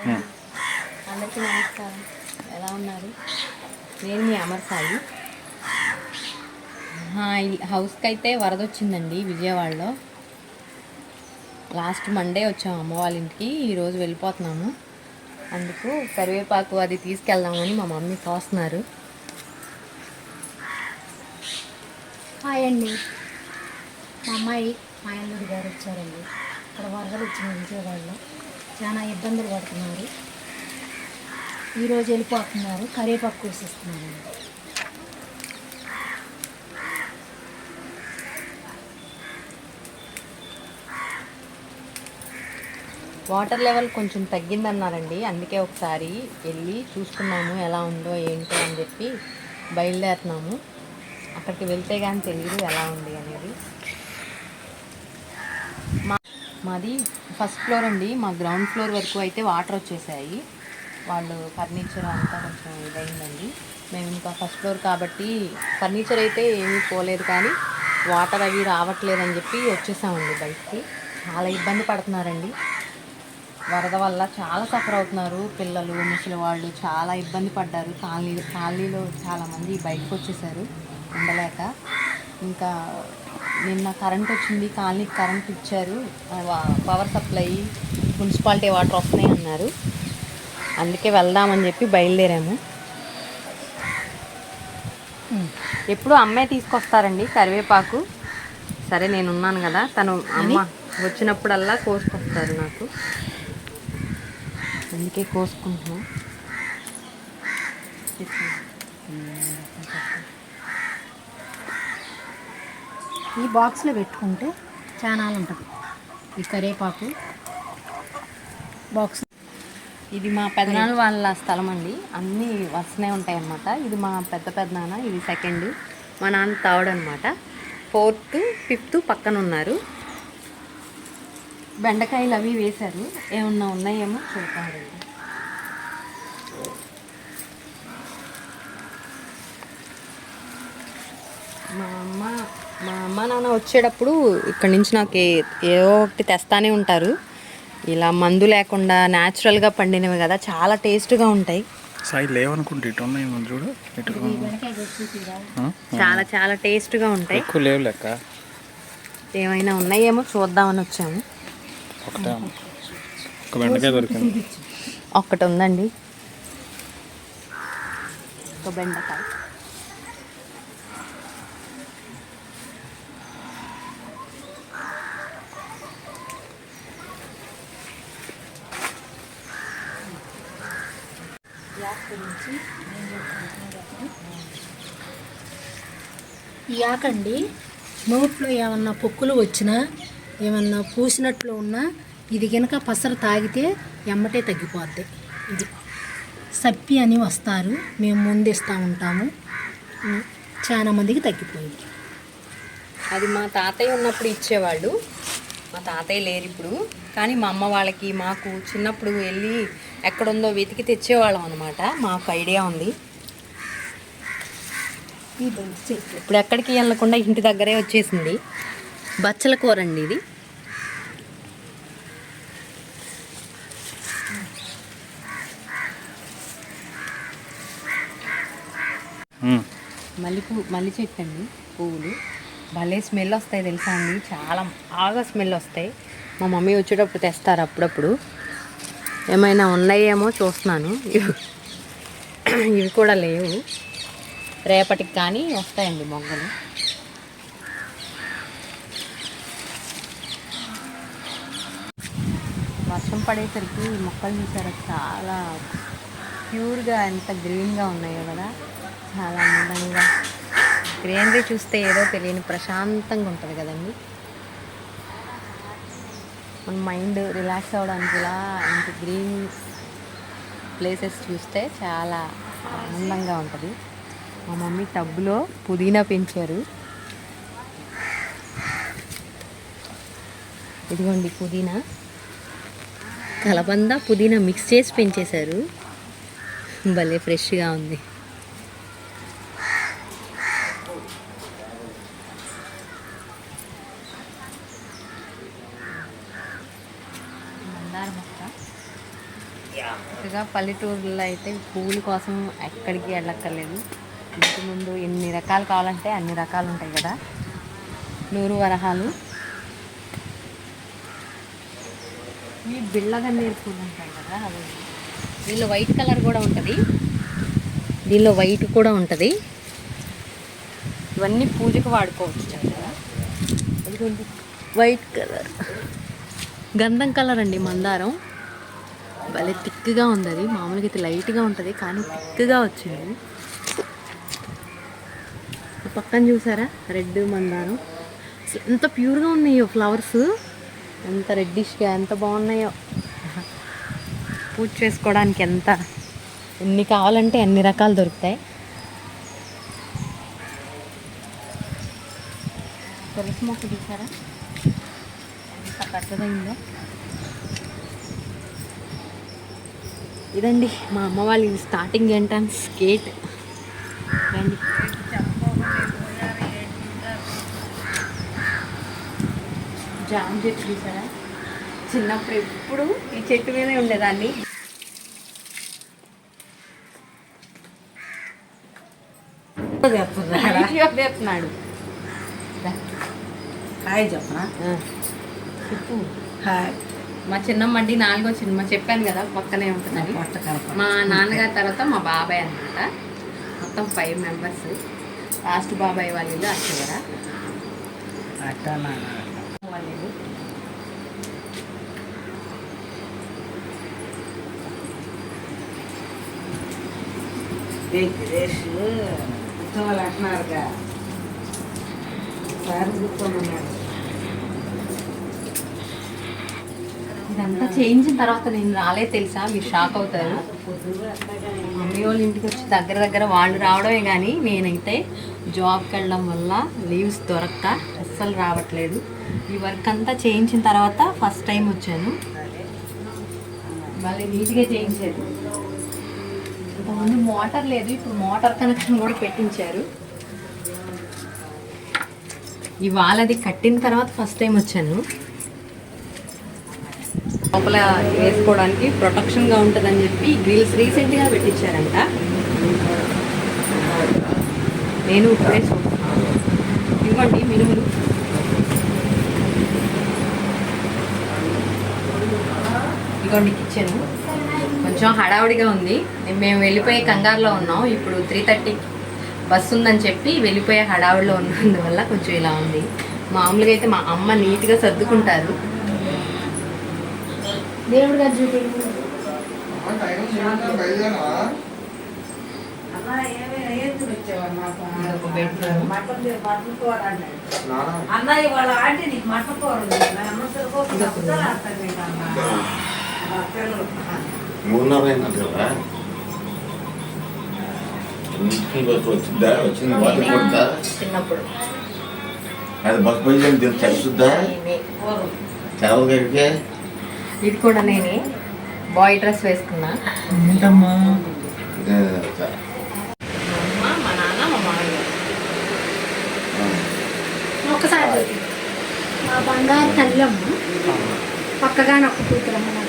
అందరికీ నమస్కారం. ఎలా ఉన్నారు? నేను మీ అమర్ సాయి. హౌస్కి అయితే వరద వచ్చిందండి విజయవాడలో. లాస్ట్ మండే వచ్చాము అమ్మ వాళ్ళ ఇంటికి. ఈరోజు వెళ్ళిపోతున్నాము. అందుకు కరివేపాకు అది తీసుకెళ్దామని మా మమ్మీ కోస్తున్నారు. హాయ్ అండి. మా అమ్మాయి మా అల్లుడి గారు వచ్చారండి. ఇక్కడ వరదలు వచ్చిన విజయవాడలో చాలా ఇబ్బందులు పడుతున్నారు. ఈరోజు వెళ్ళిపోతున్నారు. కరివేపాకు కోసిస్తున్నారండి. వాటర్ లెవెల్ కొంచెం తగ్గిందన్నారండి. అందుకే ఒకసారి వెళ్ళి చూసుకున్నాము ఎలా ఉందో ఏంటో అని చెప్పి బయలుదేరుతున్నాము. అక్కడికి వెళ్తే కానీ తెలియదు ఎలా ఉంది అనేది. మాది ఫస్ట్ ఫ్లోర్ అండి. మా గ్రౌండ్ ఫ్లోర్ వరకు అయితే వాటర్ వచ్చేసాయి. వాళ్ళు ఫర్నిచర్ అంతా కొంచెం ఇదైందండి. మేము ఇంకా ఫస్ట్ ఫ్లోర్ కాబట్టి ఫర్నిచర్ అయితే ఏమీ పోలేదు, కానీ వాటర్ అవి రావట్లేదని చెప్పి వచ్చేసామండి బయటికి. చాలా ఇబ్బంది పడుతున్నారండి. వరద వల్ల చాలా సఫర్ అవుతున్నారు. పిల్లలు, ముసలి వాళ్ళు చాలా ఇబ్బంది పడ్డారు. కాలనీలో చాలామంది బయటకు వచ్చేసారు ఉండలేక. ఇంకా నిన్న కరెంట్ వచ్చింది, కాలనీకి కరెంట్ ఇచ్చారు. పవర్ సప్లై, మున్సిపాలిటీ వాటర్ వస్తున్నాయి అన్నారు. అందుకే వెళ్దామని చెప్పి బయలుదేరాము. ఎప్పుడు అమ్మే తీసుకొస్తారండి కరివేపాకు. సరే నేను ఉన్నాను కదా, తను అమ్మ వచ్చినప్పుడల్లా కోసుకొస్తారు నాకు. అందుకే కోసుకుంటున్నాం. ఈ బాక్స్లో పెట్టుకుంటే చాలా ఉంటుంది ఈ కరివేపాకు బాక్స్. ఇది మా పెదనాన్న వాళ్ళ స్థలం అండి. అన్నీ వస్తూనే ఉంటాయి అన్నమాట. ఇది మా పెద్దనాన్న, ఇది సెకండ్, మా నాన్న థర్డ్ అనమాట. 4th, 5th పక్కన ఉన్నారు. బెండకాయలు అవి వేశారు. ఏమన్నా ఉన్నాయేమో చూద్దామండి. మా అమ్మ నాన్న వచ్చేటప్పుడు ఇక్కడి నుంచి నాకు ఏదో ఒకటి తెస్తానే ఉంటారు. ఇలా మందు లేకుండా న్యాచురల్గా పండినవి కదా, చాలా టేస్ట్గా ఉంటాయి. చాలా చాలా టేస్ట్గా ఉంటాయి. ఏమైనా ఉన్నాయేమో చూద్దామని వచ్చాము. ఒక్కటి ఉందండి, ఒక బెండకాయ. ఈ ఆకండి నోట్లో ఏమన్నా పొక్కులు వచ్చినా, ఏమన్నా పూసినట్లు ఉన్నా ఇది కనుక పసరు తాగితే ఎమ్మటే తగ్గిపోద్ది. ఇది సప్పి అని వస్తారు, మేము ముందిస్తూ ఉంటాము. చాలా మందికి తగ్గిపోయింది. అది మా తాతయ్య ఉన్నప్పుడు ఇచ్చేవాళ్ళు. మా తాతయ్య లేరు ఇప్పుడు, కానీ మా అమ్మ వాళ్ళకి మాకు చిన్నప్పుడు వెళ్ళి ఎక్కడుందో వెతికి తెచ్చేవాళ్ళం అనమాట. మాకు ఐడియా ఉంది. ఇప్పుడు ఎక్కడికి వెళ్ళకుండా ఇంటి దగ్గరే వచ్చేసింది. బచ్చల కూర అండి ఇది. మల్లి చెట్టు అండి. పువ్వులు భలే స్మెల్ వస్తాయి తెలుసా అండి, చాలా బాగా స్మెల్ వస్తాయి. మా మమ్మీ వచ్చేటప్పుడు తెస్తారు అప్పుడప్పుడు. ఏమైనా ఉన్నాయేమో చూస్తున్నాను. ఇవి కూడా లేవు, రేపటికి కానీ వస్తాయండి మొగ్గలు. వర్షం పడేసరికి మొక్కలు చూసారా, చాలా ప్యూర్గా ఎంత గ్రీన్గా ఉన్నాయో కదా, చాలా అందంగా. గ్రీనరీ చూస్తే ఏదో తెలియని ప్రశాంతంగా ఉంటుంది కదండి. మన మైండ్ రిలాక్స్ అవ్వడానికి ఇలా ఇంత గ్రీన్ ప్లేసెస్ చూస్తే చాలా ఆనందంగా ఉంటుంది. మా మమ్మీ టబ్బులో పుదీనా పెంచారు. ఇదిగోండి పుదీనా, కలబంద పుదీనా మిక్స్ చేసి పెంచేశారు. భలే ఫ్రెష్గా ఉంది. మందార మొక్క చక్కగా పల్లెటూరులో అయితే పువ్వుల కోసం ఎక్కడికి వెళ్ళక్కర్లేదు. ఇంటి ముందు ఎన్ని రకాలు కావాలంటే అన్ని రకాలు ఉంటాయి కదా. నూరు వరహాలు, ఈ బిళ్ళగన్నేరు పూలు ఉంటాయి కదా అవి. దీనిలో వైట్ కలర్ కూడా ఉంటుంది, దీనిలో వైట్ కూడా ఉంటుంది. ఇవన్నీ పూజకు వాడుకోవచ్చు కదా. ఇదిగోండి వైట్ కలర్, గంధం కలర్ అండి మందారం. భలే థిక్గా ఉంది. అది మామూలుగా అయితే లైట్గా ఉంటుంది కానీ థిక్గా వచ్చింది. పక్కన చూసారా రెడ్ మందారం, ఎంత ప్యూర్గా ఉన్నాయో ఫ్లవర్స్, ఎంత రెడ్డిష్గా ఎంత బాగున్నాయో. పూజ చేసుకోవడానికి ఎన్ని కావాలంటే అన్ని రకాలు దొరుకుతాయి. తులసి మొక్క చూసారా ఎంత పెద్దదైందో. ఇదండి మా అమ్మ వాళ్ళ స్టార్టింగ్ ఎంట్రన్స్ గేట్. రండి. జామ చెట్టు చూసారా, చిన్నప్పుడు ఎప్పుడు ఈ చెట్టు మీదే ఉండేదాన్ని. చెప్తున్నాడు హాయ్ చెప్పనా. చెప్పు. హాయ్. మా చిన్నమ్మండి 4వ సినిమా చెప్పాను కదా పక్కనే ఉంటుందని. మా నాన్నగారి తర్వాత మా బాబాయ్ అన్నమాట. మొత్తం 5 మెంబర్స్. లాస్ట్ బాబాయ్ వాళ్ళు ఇల్లు అక్కడ వాళ్ళు ఇల్లు. ఉత్సవాలు అంటున్నారుగా, సార్ కూర్చోమన్నారు. ఇదంతా చేయించిన తర్వాత నేను రాలేదు తెలుసా, మీరు షాక్ అవుతారు. మమ్మీ వాళ్ళ ఇంటికి వచ్చి దగ్గర వాళ్ళు రావడమే కానీ నేనైతే జాబ్కి వెళ్ళడం వల్ల లీవ్స్ దొరక్క అస్సలు రావట్లేదు. ఈ వర్క్ అంతా చేయించిన తర్వాత ఫస్ట్ టైం వచ్చాను. మళ్ళీ నీట్గా చేయించారు. ఇంతకుముందు మోటార్ లేదు, ఇప్పుడు మోటార్ కనెక్షన్ కూడా పెట్టించారు. ఇవాళ అది కట్టిన తర్వాత ఫస్ట్ టైం వచ్చాను. లోపల వేసుకోవడానికి ప్రొటెక్షన్గా ఉంటుందని చెప్పి గ్రిల్స్ రీసెంట్గా పెట్టించారంట. నేను ఇప్పుడే చూస్తున్నాను. ఇవ్వండి మినుములు. ఇదిగోండి కిచెన్. కొంచెం హడావుడిగా ఉంది. మేము వెళ్ళిపోయే కంగారులో ఉన్నాం. ఇప్పుడు 3:30 బస్సు ఉందని చెప్పి వెళ్ళిపోయే హడావుడిలో ఉన్నందువల్ల కొంచెం ఇలా ఉంది. మామూలుగా అయితే మా అమ్మ నీట్గా సర్దుకుంటారు. దేవుడు గారు చూపి అన్నయ్య వాళ్ళ ఆంటీ నీకు మటన్ కూర ఉంది. 3:30 అయిందంట కదా. వచ్చింది వాటర్ కొడుతా చిన్నప్పుడు అది బస్ పోయి తెలుస్తుందా తెలవగలిగే. ఇది కూడా నేనే బాయ్ డ్రెస్ వేసుకున్నా. ఏంటమ్మా మా నాన్న మా మామయ్య. ఒకసారి మా బంగారు తల్లి అమ్మ పక్కగా నాకు కూతురమ్మ.